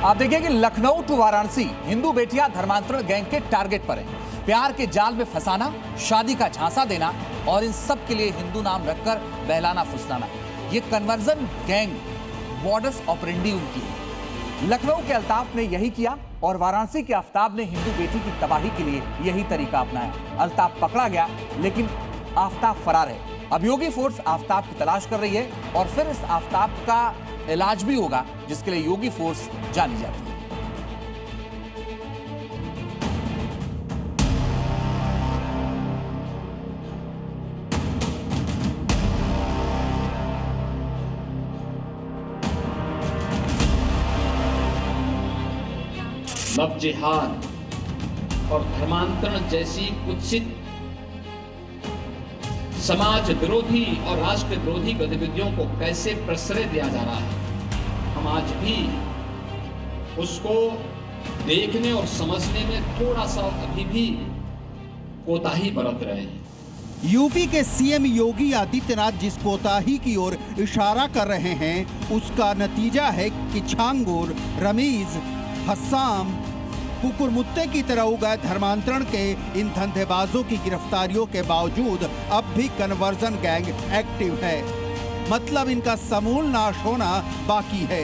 आप देखिए कि लखनऊ टू वाराणसी हिंदू बेटियां धर्मांतरण गैंग के टारगेट पर हैं। प्यार के जाल में फंसाना, शादी का झांसा देना और इन सब के लिए हिंदू नाम रखकर बहलाना फुसलाना, ये कन्वर्जन गैंग मॉडस ऑपरेंडी उनकी है। लखनऊ के अल्ताफ ने यही किया और वाराणसी के आफ्ताब ने हिंदू बेटी की तबाही के लिए यही तरीका अपनाया। अल्ताफ पकड़ा गया लेकिन आफ्ताब फरार है। अब योगी फोर्स आफ्ताब की तलाश कर रही है और फिर इस आफ्ताब का इलाज भी होगा जिसके लिए योगी फोर्स जानी जाती है। लव जिहाद और धर्मांतरण जैसी कुत्सित समाज विरोधी और राष्ट्र विरोधी गतिविधियों को कैसे प्रश्रय दिया जा रहा है, हम आज भी उसको देखने और समझने में थोड़ा सा अभी भी कोताही बरत रहे हैं। यूपी के सीएम योगी आदित्यनाथ जिस कोताही की ओर इशारा कर रहे हैं, उसका नतीजा है कि छांगुर, रमीज, हस्साम, कुकुरमुत्ते की तरह उगए धर्मांतरण के इन धंधेबाजों की गिरफ्तारियों के बावजूद अब भी कन्वर्जन गैंग एक्टिव है। मतलब इनका समूल नाश होना बाकी है।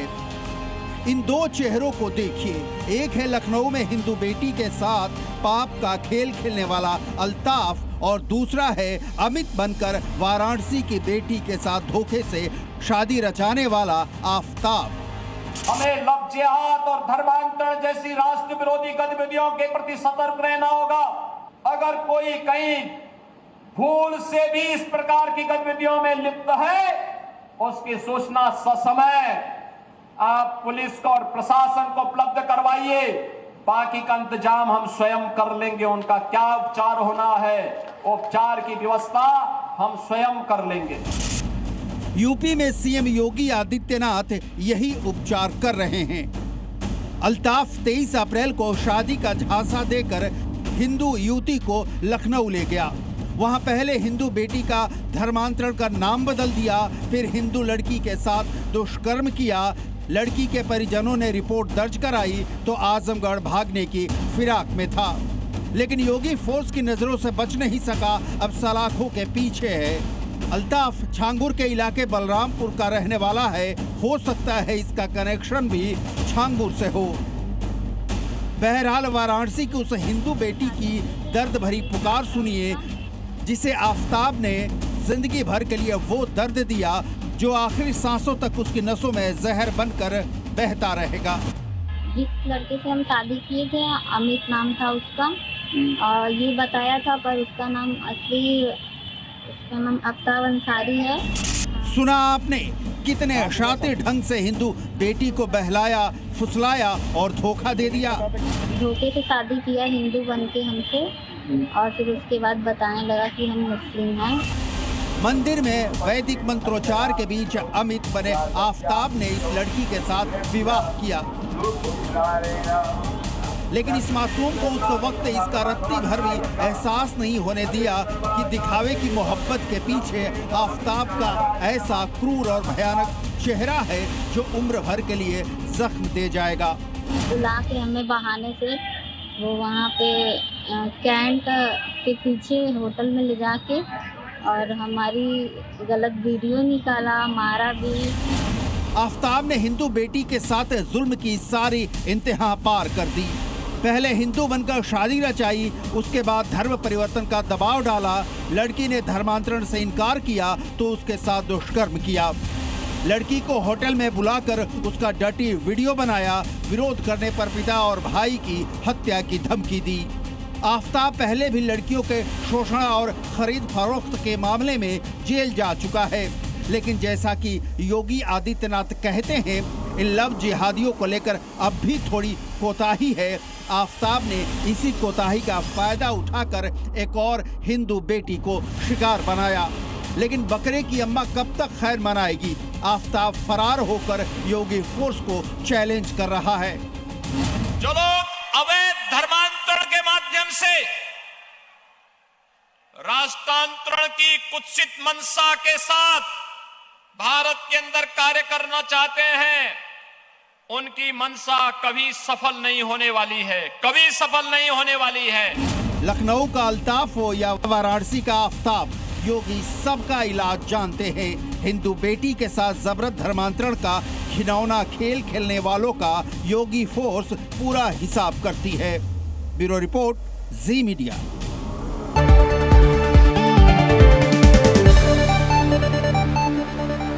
इन दो चेहरों को देखिए, एक है लखनऊ में हिंदू बेटी के साथ पाप का खेल खेलने वाला अल्ताफ और दूसरा है अमित बनकर वाराणसी की बेटी के साथ धोखे से शादी रचाने वाला आफ्ताब। हमें लव जिहाद और धर्मांतरण जैसी राष्ट्र विरोधी गतिविधियों के प्रति सतर्क रहना होगा। अगर कोई कहीं भूल से भी इस प्रकार की गतिविधियों में लिप्त है, उसकी सूचना ससमय आप पुलिस को और प्रशासन को उपलब्ध करवाइए। बाकी का इंतजाम हम स्वयं कर लेंगे। उनका क्या उपचार होना है, उपचार की व्यवस्था हम स्वयं कर लेंगे। यूपी में सीएम योगी आदित्यनाथ यही उपचार कर रहे हैं। अल्ताफ 23 अप्रैल को शादी का झांसा देकर हिंदू युवती को लखनऊ ले गया। वहां पहले हिंदू बेटी का धर्मांतरण का नाम बदल दिया, फिर हिंदू लड़की के साथ दुष्कर्म किया। लड़की के परिजनों ने रिपोर्ट दर्ज कराई तो आजमगढ़ भागने की फिराक में था, लेकिन योगी फोर्स की नजरों से बच नहीं सका। अब सलाखों के पीछे है। अल्ताफ छांगुर के इलाके बलरामपुर का रहने वाला है। हो सकता है इसका कनेक्शन भी छांगुर से हो। बहरहाल वाराणसी की उस हिंदू बेटी की दर्द भरी पुकार सुनिए, जिसे आफ्ताब ने जिंदगी भर के लिए वो दर्द दिया जो आखिरी सांसों तक उसकी नसों में जहर बनकर बहता रहेगा। जिस लड़के से हम शादी किए थे, अमित नाम था उसका, और ये बताया था, पर उसका नाम आफ्ताब अंसारी है। सुना आपने, कितने शातिर ढंग से हिंदू बेटी को बहलाया, फुसलाया और धोखा दे दिया। धोखे से शादी किया हिंदू बन के हमसे, और फिर उसके बाद बताने लगा कि हम मुस्लिम हैं। मंदिर में वैदिक मंत्रोच्चार के बीच अमित बने आफ्ताब ने इस लड़की के साथ विवाह किया, लेकिन इस मासूम को उस वक्त इसका रत्ती भर भी एहसास नहीं होने दिया कि दिखावे की मोहब्बत के पीछे आफ्ताब का ऐसा क्रूर और भयानक चेहरा है जो उम्र भर के लिए जख्म दे जाएगा। बुला के हमें बहाने से वो वहाँ पे कैंट के पीछे होटल में ले जाके और हमारी गलत वीडियो निकाला, मारा भी। आफ्ताब ने हिंदू बेटी के साथ जुल्म की सारी इंतहा पार कर दी। पहले हिंदू बनकर शादी रचाई, उसके बाद धर्म परिवर्तन का दबाव डाला। लड़की ने धर्मांतरण से इनकार किया तो उसके साथ दुष्कर्म किया। लड़की को होटल में बुलाकर उसका डर्टी वीडियो बनाया। विरोध करने पर पिता और भाई की हत्या की धमकी दी। आफ्ताब पहले भी लड़कियों के शोषण और खरीद फरोख्त के मामले में जेल जा चुका है, लेकिन जैसा कि योगी आदित्यनाथ कहते हैं, इन लव जिहादियों को लेकर अब भी थोड़ी कोताही है। आफ्ताब ने इसी कोताही का फायदा उठाकर एक और हिंदू बेटी को शिकार बनाया, लेकिन बकरे की अम्मा कब तक खैर मनाएगी। आफ्ताब फरार होकर योगी फोर्स को चैलेंज कर रहा है। जो लोग अवैध धर्मांतरण के माध्यम से राष्ट्रांतरण की कुत्सित मंशा के साथ भारत के अंदर कार्य करना चाहते हैं, उनकी मंशा कभी सफल नहीं होने वाली है, कभी सफल नहीं होने वाली है। लखनऊ का अल्ताफ हो या वाराणसी का आफताब, योगी सबका इलाज जानते हैं। हिंदू बेटी के साथ जबरदस्त धर्मांतरण का घिनौना खेल खेलने वालों का योगी फोर्स पूरा हिसाब करती है। ब्यूरो रिपोर्ट, जी मीडिया।